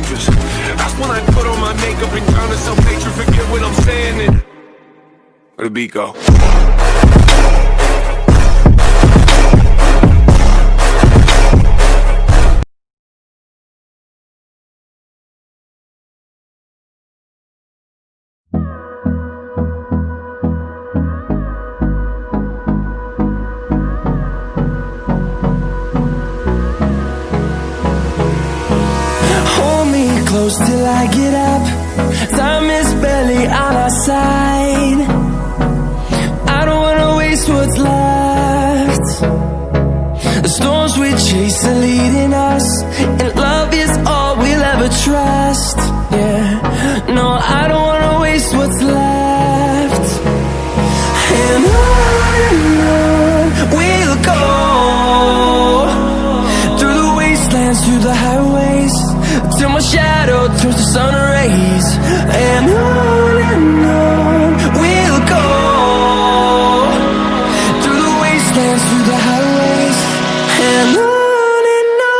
dangerous. That's when I put on my makeup and drown in some nature. Forget what I'm saying and where the beat go? Close till I get up. Time is barely on our side. I don't wanna waste what's left. The storms we chase are leading us, and love is all we'll ever trust. Yeah, no, I don't wanna waste what's left. And on we'll go, through the wastelands, through the highways, till my shadow turns to sun rays. And on we'll go, through the wastelands, through the highways, and on we'll go.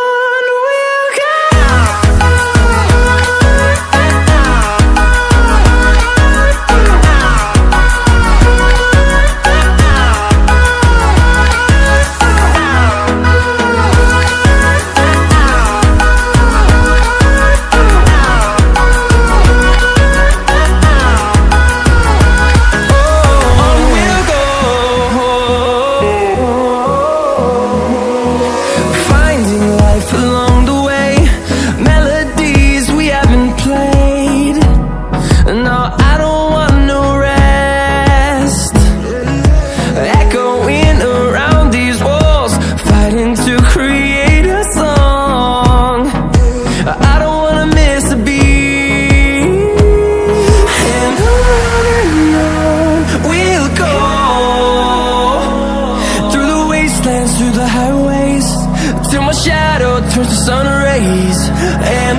Through the highways, till my shadow turns to sun rays. And